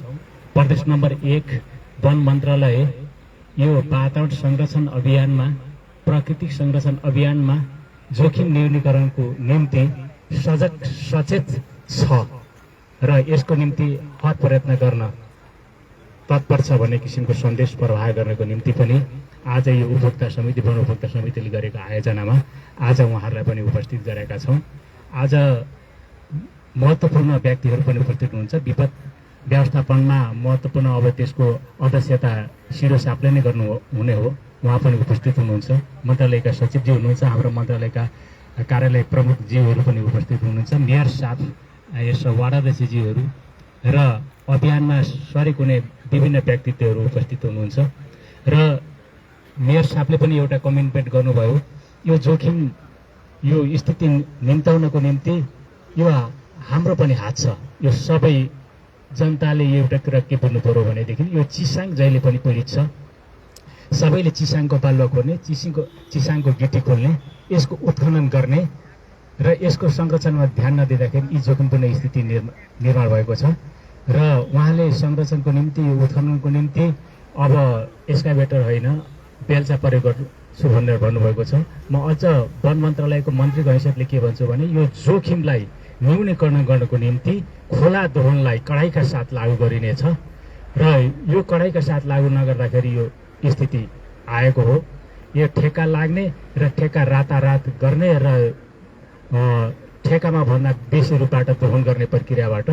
प्रदेश नम्बर 1 वन मन्त्रालय यो वातावरण संरक्षण अभियानमा, प्राकृतिक संरक्षण अभियानमा जोखिम न्यूनीकरणको निम्ति सचेत छ र यसको निम्ति हर प्रयत्न गर्न तत्पर छ भन्ने किसिमको सन्देश प्रवाह गर्नको निम्ति पनि आज यो उपभोक्ता समिति, वन उपभोक्ता समितिले गरेको आयोजनामा आज उहाँहरूलाई पनि उपस्थित गरेका छौँ। आज महत्त्वपूर्ण व्यक्तिहरू पनि उपस्थित हुनुहुन्छ। विपद व्यवस्थापनमा महत्त्वपूर्ण अब त्यसको अध्यक्षता सिरो सापले नै गर्नु हुने हो, उहाँ पनि उपस्थित हुनुहुन्छ। मन्त्रालयका सचिवजी हुनुहुन्छ, हाम्रो मन्त्रालयका कार्यालय प्रमुखज्यूहरू पनि उपस्थित हुनुहुन्छ, मेयर साहब, यस वार्डाध्यक्षज्यूहरू र अभियानमा सरिक हुने विभिन्न व्यक्तित्वहरू उपस्थित हुनुहुन्छ र मेयर साहबले पनि एउटा कमिटमेन्ट गर्नुभयो, यो जोखिम, यो स्थिति निम्ताउनको निम्ति यो हाम्रो पनि हात छ। यो सबै जनताले एउटा कुरा के बुझ्नु पर्यो भनेदेखि यो चिसाङ जहिले पनि पीडित छ, सबैले चिसाङको बालुवा खोल्ने, चिसाङको गिटी खोल्ने, यसको उत्खनन गर्ने र यसको संरक्षणमा ध्यान नदिँदाखेरि यी जोखिमपूर्ण स्थिति निर्माण भएको छ र उहाँले संरक्षणको निम्ति, यो उत्खननको निम्ति अब एक्सकाभेटर होइन बेल्चा प्रयोग गर्छु भनेर भन्नुभएको छ। म अझ वन मन्त्रालयको मन्त्रीको हैसियतले के भन्छु भने यो जोखिमलाई न्यूनीकरण गर्नको निम्ति खोला दोहनलाई कडाइका साथ लागू गरिनेछ र यो कडाइका साथ लागू नगर्दाखेरि यो स्थिति आएको हो। यो ठेक्का लाग्ने र ठेक्का रातारात गर्ने र ठेक्कामा भन्दा बेसी रूपबाट दोहन गर्ने प्रक्रियाबाट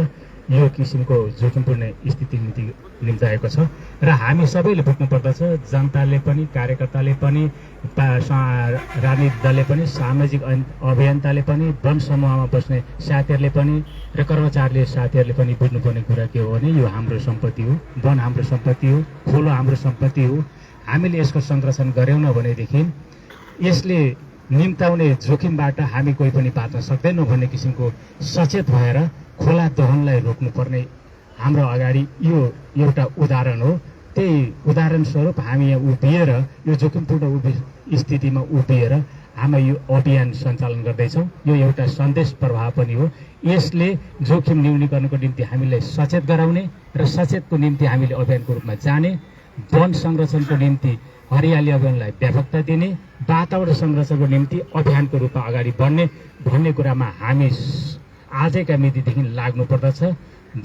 यो किसिमको जोखिमपूर्ण स्थिति निम्ताएको छ र हामी सबैले बुझ्नुपर्दछ, जनताले पनि, कार्यकर्ताले पनि, राजनीतिक दलले पनि, सामाजिक अभियन्ताले पनि, वन समूहमा बस्ने साथीहरूले पनि र कर्मचारीले साथीहरूले पनि बुझ्नुपर्ने कुरा के हो भने यो हाम्रो सम्पत्ति हो, वन हाम्रो सम्पत्ति हो, खोलो हाम्रो सम्पत्ति हो। हामीले यसको संरक्षण गरेनौँ भनेदेखि यसले निम्ताउने जोखिमबाट हामी कोही पनि बाँच्न सक्दैनौँ भन्ने किसिमको सचेत भएर खोला दोहनलाई रोक्नुपर्ने हाम्रो अगाडि यो एउटा उदाहरण हो। त्यही उदाहरण स्वरूप हामी यहाँ उभिएर यो जोखिमपूर्ण स्थितिमा उभिएर हामी यो अभियान सञ्चालन गर्दैछौँ। यो एउटा सन्देश प्रभाव पनि हो। यसले जोखिम न्यूनीकरणको निम्ति हामीलाई सचेत गराउने र सचेतको निम्ति हामीले अभियानको रूपमा जाने, वन संरक्षणको निम्ति हरियाली अभियानलाई व्यापकता दिने, वातावरण संरक्षणको निम्ति अभियानको रूपमा अगाडि बढ्ने भन्ने कुरामा हामी आजैका मितिदेखि लाग्नुपर्दछ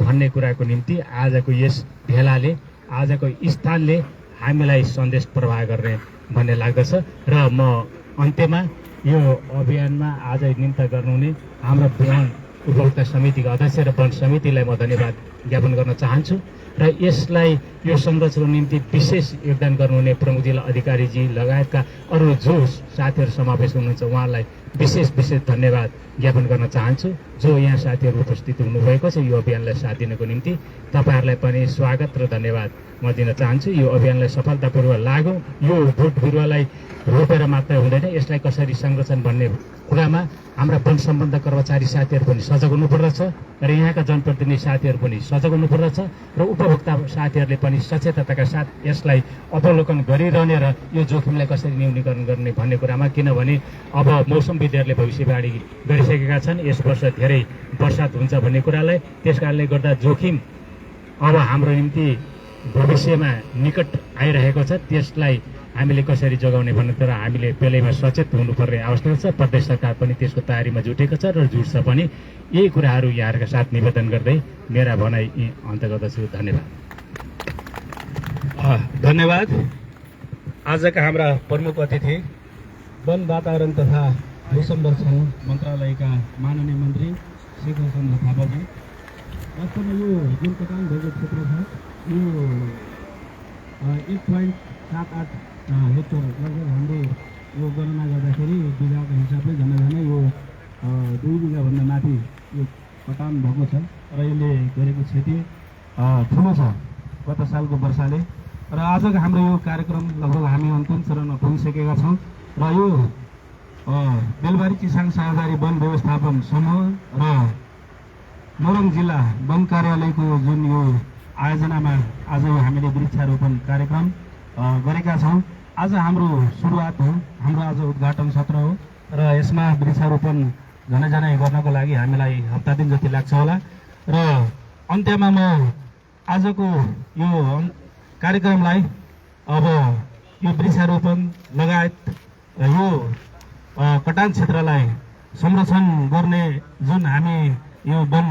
भन्ने कुराको निम्ति आजको यस भेलाले, आजको स्थानले हामीलाई सन्देश प्रवाह गर्ने भन्ने लाग्दछ। र म अन्त्यमा यो अभियानमा आज निम्ता गर्नुहुने हाम्रो वन उपभोक्ता समितिका अध्यक्ष र वन समितिलाई म धन्यवाद ज्ञापन गर्न चाहन्छु। र यसलाई यो संरक्षणको निम्ति विशेष योगदान गर्नुहुने प्रमुख जिल्ला अधिकारीजी लगायतका अरू जो साथीहरू समावेश हुनुहुन्छ उहाँलाई विशेष धन्यवाद ज्ञापन गर्न चाहन्छु। जो यहाँ साथीहरू उपस्थित हुनुभएको छ यो अभियानलाई साथ दिनको निम्ति तपाईँहरूलाई पनि स्वागत र धन्यवाद म दिन चाहन्छु। यो अभियानलाई सफलतापूर्वक लागौँ। यो बोट बिरुवालाई रोपेर मात्रै हुँदैन, यसलाई कसरी संरक्षण भन्ने कुरामा हाम्रा वन सम्बन्ध कर्मचारी साथीहरू पनि सजग हुनुपर्दछ र यहाँका जनप्रतिनिधि साथीहरू पनि सजग हुनुपर्दछ र उपभोक्ता साथीहरूले पनि सचेतताका साथ यसलाई अवलोकन गरिरहने र यो जोखिमलाई कसरी न्यूनीकरण गर्ने भन्ने कुरामा, किनभने अब मौसमविदहरूले भविष्यवाणी गरिसकेका छन् यस वर्ष धेरै वर्षात हुन्छ भन्ने कुरालाई। त्यस कारणले गर्दा जोखिम अब हाम्रो निम्ति भविष्यमा निकट आइरहेको छ, त्यसलाई हामीले कसरी जोगाउने भन्ने कुरा हामीले बेलैमा सचेत हुनुपर्ने आवश्यकता छ। प्रदेश सरकार पनि त्यसको तयारीमा जुटेको छ र जुट्छ पनि। यही कुराहरू यहाँहरूका साथ निवेदन गर्दै मेरा भनाइ अन्त गर्दछु। धन्यवाद। धन्यवाद। आजका हाम्रा प्रमुख अतिथि वन वातावरण तथा भू संरक्षण मन्त्रालयका माननीय मन्त्री श्री चन्द्र थापाजी। वास्तवमा यो जुन कटान भएको क्षेत्र छ यो 1.78 हेक्टर लगभग हाम्रो यो गणना गर्दाखेरि बिघाको हिसाबले झन्डै यो 2 बिघाभन्दा माथि यो कटान भएको छ र यसले गरेको क्षति ठुलो छ गत सालको वर्षाले। र आजको हाम्रो यो कार्यक्रम लगभग हामी अन्तिम चरणमा पुगिसकेका छौँ र यो बेलबारी चिसाङ साझेदारी वन व्यवस्थापन समूह र मोरङ जिल्ला वन कार्यालयको जुन यो आयोजनामा आज हामीले वृक्षारोपण कार्यक्रम गरेका छौँ। आज हाम्रो सुरुवात हो, हाम्रो आज उद्घाटन सत्र हो र यसमा वृक्षारोपण झनै गर्नको लागि हामीलाई हप्ता दिन जति लाग्छ होला। र अन्त्यमा म आजको यो कार्यक्रमलाई अब यो वृक्षारोपण लगायत यो कटान क्षेत्रलाई संरक्षण गर्ने जुन हामी यो वन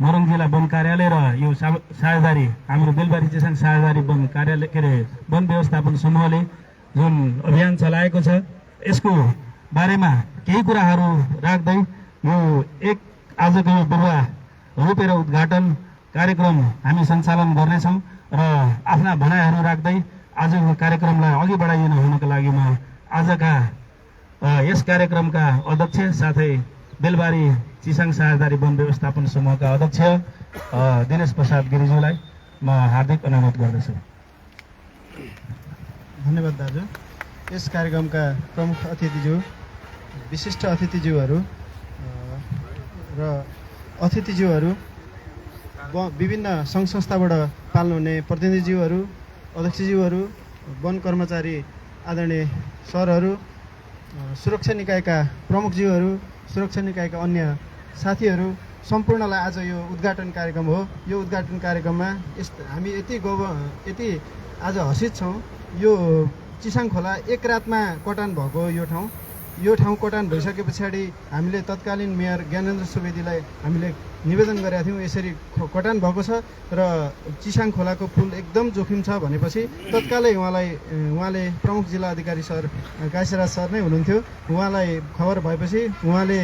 मोरङ जिल्ला वन कार्यालय र यो साझेदारी हाम्रो बेलबारी चिसाङ साझेदारी वन कार्यालय के अरे वन व्यवस्थापन समूहले जुन अभियान चलाएको छ यसको बारेमा केही कुराहरू राख्दै यो आजको यो बिरुवा रोपेर उद्घाटन कार्यक्रम हामी सञ्चालन गर्नेछौँ र आफ्ना भनाइहरू राख्दै आजको कार्यक्रमलाई अघि बढाइदिन हुनको लागि म आजका यस कार्यक्रमका अध्यक्ष साथै बेलबारी चिसाङ साझेदारी वन व्यवस्थापन समूहका अध्यक्ष दिनेश प्रसाद गिरिज्यूलाई म हार्दिक अनुरोध गर्दछु। धन्यवाद दाजु। यस कार्यक्रमका प्रमुख अतिथिज्यू, विशिष्ट अतिथिज्यूहरू र अतिथिज्यूहरू, विभिन्न सङ्घ संस्थाबाट पाल्नुहुने प्रतिनिधिज्यूहरू, अध्यक्षज्यूहरू, वन कर्मचारी आदरणीय सरहरू, सुरक्षा निकायका प्रमुखज्यूहरू, सुरक्षा निकायका अन्य साथीहरू सम्पूर्णलाई आज यो उद्घाटन कार्यक्रम हो। यो उद्घाटन कार्यक्रममा हामी यति आज हर्षित छौँ। यो चिसाङ खोला एक रातमा कटान भएको यो ठाउँ कटान भइसके पछाडि हामीले तत्कालीन मेयर ज्ञानेन्द्र सुवेदीलाई हामीले निवेदन गरेका थियौँ यसरी कटान भएको छ र चिसाङ खोलाको पुल एकदम जोखिम छ भनेपछि तत्कालै उहाँले प्रमुख जिल्ला अधिकारी सर काशीराज सर नै हुनुहुन्थ्यो। उहाँलाई खबर भएपछि उहाँले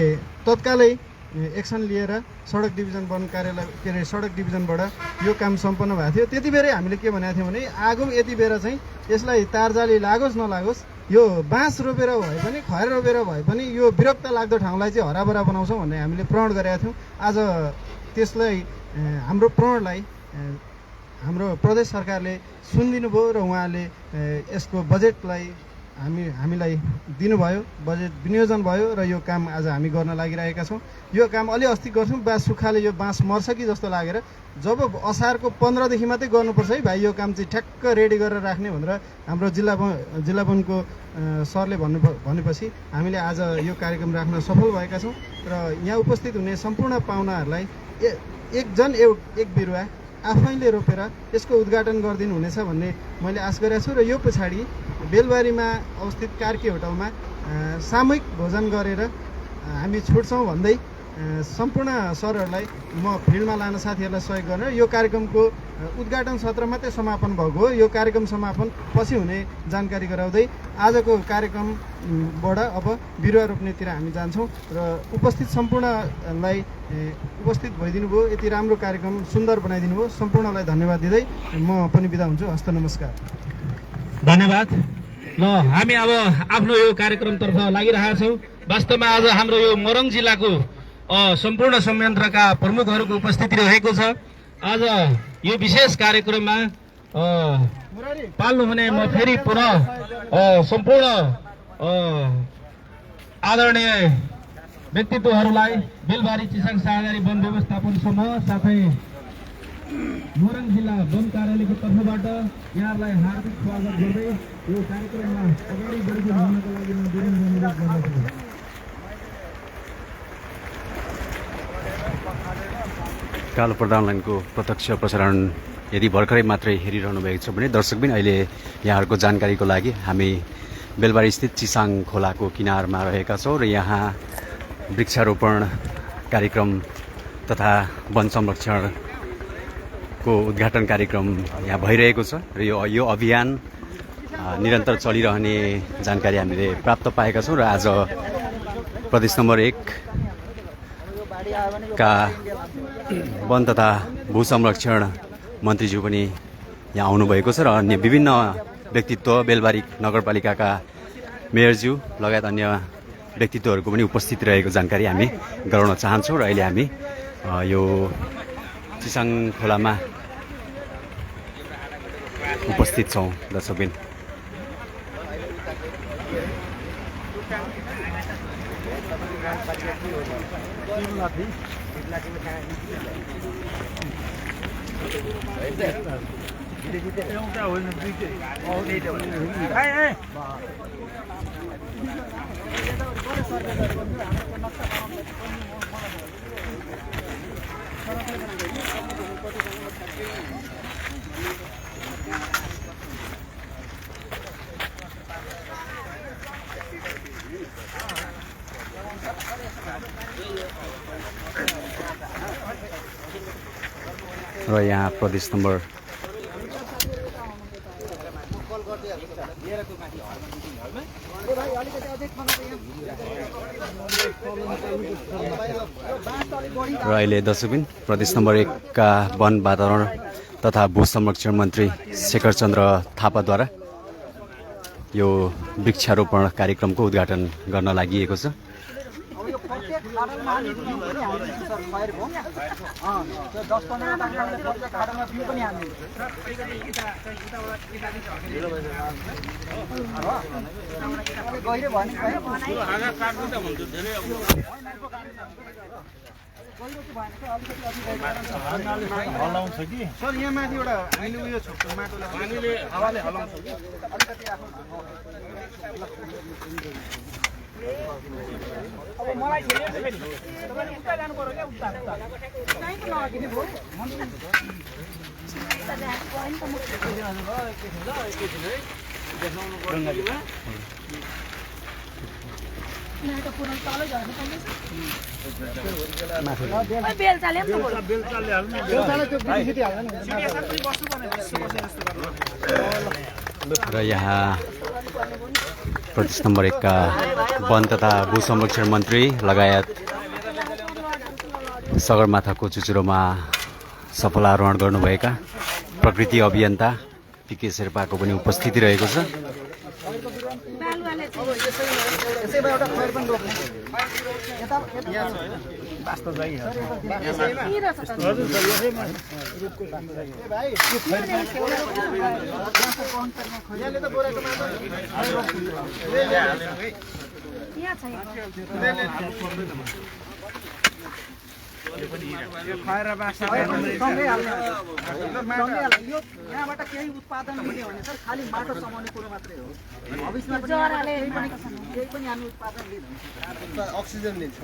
तत्कालै एक्सन लिएर सडक डिभिजन वन कार्यालय के अरे सडक डिभिजनबाट यो काम सम्पन्न भएको थियो। त्यति बेरै हामीले के भनेको थियौँ भने आगो यति बेर चाहिँ यसलाई तारजाली लागोस् नलागोस् यो बाँस रोपेर भए पनि खैर रोपेर भए पनि यो विरक्त लाग्दो ठाउँलाई चाहिँ हराभरा बनाउँछौँ भन्ने हामीले प्रण गरेका थियौँ। आज त्यसलाई हाम्रो प्रणलाई हाम्रो प्रदेश सरकारले सुनिदिनु भयो र उहाँले यसको बजेटलाई हामीलाई दिनुभयो, बजेट विनियोजन भयो र यो काम आज हामी गर्न लागिरहेका छौँ। यो काम अलि अस्ति गर्छौँ, सुक्खाले यो बाँस मर्छ कि जस्तो लागेर जब असारको 15 देखि मात्रै गर्नुपर्छ है भाइ, यो काम चाहिँ ठ्याक्क रेडी गरेर राख्ने भनेर हाम्रो जिल्ला वनको सरले भनेपछि हामीले आज यो कार्यक्रम राख्न सफल भएका छौँ र यहाँ उपस्थित हुने सम्पूर्ण पाहुनाहरूलाई एक बिरुवा आफैले रोपेर यसको उद्घाटन गरिदिनु हुनेछ भन्ने मैले आश गरेको छु र यो पछाडि बेलबारीमा अवस्थित कार्की होटलमा सामूहिक भोजन गरेर हामी छुट्छौँ भन्दै सम्पूर्ण सरहरूलाई म फिल्डमा लान साथीहरूलाई सहयोग गरेर यो कार्यक्रमको उद्घाटन सत्र मात्रै समापन भएको हो। यो कार्यक्रम समापन पछि हुने जानकारी गराउँदै आजको कार्यक्रमबाट अब बिरुवा रोप्नेतिर हामी जान्छौँ र उपस्थित सम्पूर्णलाई उपस्थित भइदिनु भयो, यति राम्रो कार्यक्रम सुन्दर बनाइदिनु भयो, सम्पूर्णलाई धन्यवाद दिँदै म पनि बिदा हुन्छु। हस्त नमस्कार, धन्यवाद। ल हामी अब आफ्नो यो कार्यक्रमतर्फ लागिरहेका छौँ। वास्तवमा आज हाम्रो यो मोरङ जिल्लाको सम्पूर्ण संयन्त्रका प्रमुखहरूको उपस्थिति रहेको छ। आज यो विशेष कार्यक्रममा पाल्नुहुने म फेरि पुनः सम्पूर्ण आदरणीय व्यक्तित्वहरूलाई बेलबारी चिसाङ सहकारी वन व्यवस्थापन समूह साथै मोरङ जिल्ला वन कार्यालयको तर्फबाट यहाँहरूलाई हार्दिक स्वागत गर्दै यो कार्यक्रममा अगाडि बढ्दै हुनको लागि म विनम्र अनुरोध गर्दछु। कालो पर्दा अनलाइनको प्रत्यक्ष प्रसारण यदि भर्खरै मात्रै हेरिरहनु भएको छ भने दर्शक पनि अहिले यहाँहरूको जानकारीको लागि हामी बेलबारी स्थित चिसाङ खोलाको किनारमा रहेका छौँ र यहाँ वृक्षारोपण कार्यक्रम तथा वन संरक्षणको उद्घाटन कार्यक्रम यहाँ भइरहेको छ र यो अभियान निरन्तर चलिरहने जानकारी हामीले प्राप्त पाएका छौँ र आज प्रदेश नम्बर 1 का वन तथा भू संरक्षण मन्त्रीज्यू पनि यहाँ आउनुभएको छ र अन्य विभिन्न व्यक्तित्व बेलबारी नगरपालिकाका मेयरज्यू लगायत अन्य व्यक्तित्वहरूको पनि उपस्थित रहेको जानकारी हामी गराउन चाहन्छौँ र अहिले हामी यो चिसाङ खोलामा उपस्थित छौँ दर्शकबिन। र यहाँ प्रदेश नम्बर र अहिले दर्शकबिन प्रदेश नम्बर 1 का वन वातावरण तथा भू संरक्षण मन्त्री शेखर चन्द्र थापाद्वारा यो वृक्षारोपण कार्यक्रमको उद्घाटन गर्न लागि छ। हलाउँछ कि सर यहाँ माथि एउटा हामीले उयो छोप्छौँ माटोलाई पानीले हावाले हलाउँछ कि अब मलाई फेरि तपाईले उता जानु पर्यो क्या उता कहीँ त नकिने भयो र यहाँ प्रदेश नम्बर 1 का वन तथा भू संरक्षण मन्त्री लगायत सगरमाथाको चुचुरोमा सफल आरोहण गर्नुभएका प्रकृति अभियन्ता पीके शेर्पाको पनि उपस्थिति रहेको छ। यहाँबाट केही उत्पादन हुने भने सर खालि माटो समाउने कुरो मात्रै हो। भविष्यमा पनि केही पनि हामी उत्पादन लिन्छौँ। अक्सिजन लिन्छ।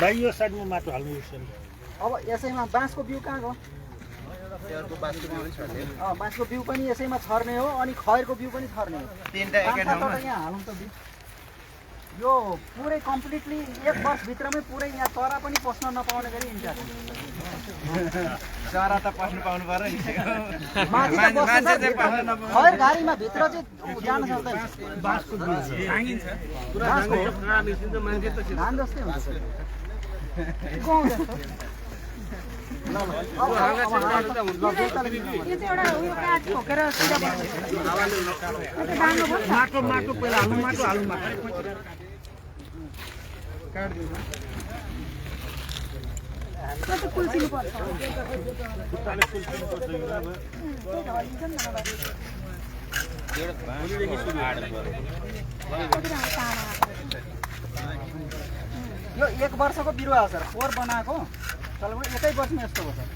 भाइ यो साइडमा माटो हाल्नु पर्छ। अब यसैमा बाँसको बिउ कहाँ गयो? बाँसको बिउ पनि यसैमा छर्ने हो अनि खैरको बिउ पनि छर्ने हो। यहाँ हालौँ त बिउ। यो पुरै कम्प्लिटली 1 वर्षभित्रमै पुरै यहाँ चरा पनि पस्न नपाउने गरी इन्चार्ज। चरा त पस्नु पाउनु पर्यो नि। खैर घारीमा भित्र चाहिँ जान सक्दैन। बाँसको बिउ धान जस्तै हुन्छ। गहुँ जस्तो। माटो माटो पहिला हाल्नु माटो हाल्नु माटो यो 1 वर्षको बिरुवा हो सर। फोहोर बनाएको तर 1 वर्षमा यस्तो हो सर।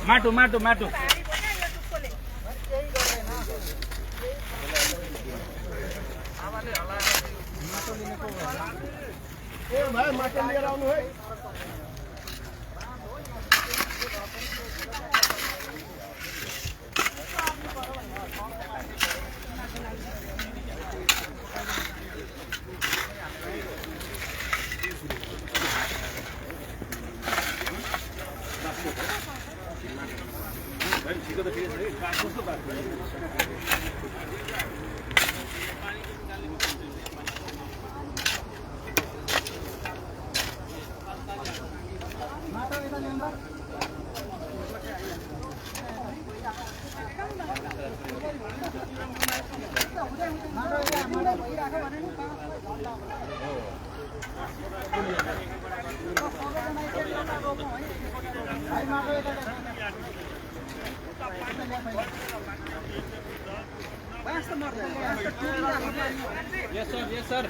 माटो माटो माटो माटो लिएर आउनु है। Yes sir.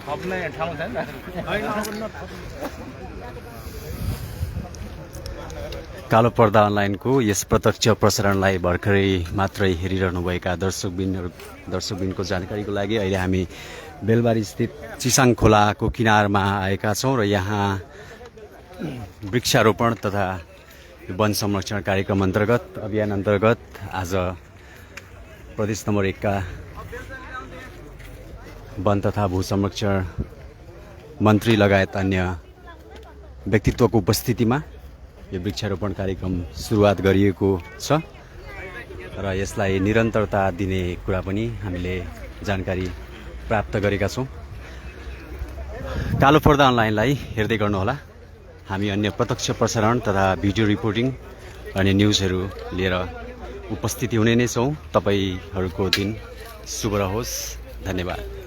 थप्ने ठाउँ छैन कालो पर्दा अनलाइनको यस प्रत्यक्ष प्रसारणलाई भर्खरै मात्रै हेरिरहनुभएका दर्शकबिनको जानकारीको लागि अहिले हामी बेलबारी स्थित चिसाङ खोलाको किनारमा आएका छौँ र यहाँ वृक्षारोपण तथा वन संरक्षण कार्यक्रम अन्तर्गत अभियान अन्तर्गत आज प्रदेश नम्बर 1 का वन तथा भू संरक्षण मन्त्री लगायत अन्य व्यक्तित्वको उपस्थितिमा यो वृक्षारोपण कार्यक्रम सुरुवात गरिएको छ र यसलाई निरन्तरता दिने कुरा पनि हामीले जानकारी प्राप्त गरेका छौँ। कालो पर्दा अनलाइनलाई हेर्दै गर्नुहोला। हामी अन्य प्रत्यक्ष प्रसारण तथा भिडियो रिपोर्टिङ अनि न्युजहरू लिएर उपस्थिति हुने नै छौँ। तपाईहरूको दिन शुभ रहोस्। धन्यवाद।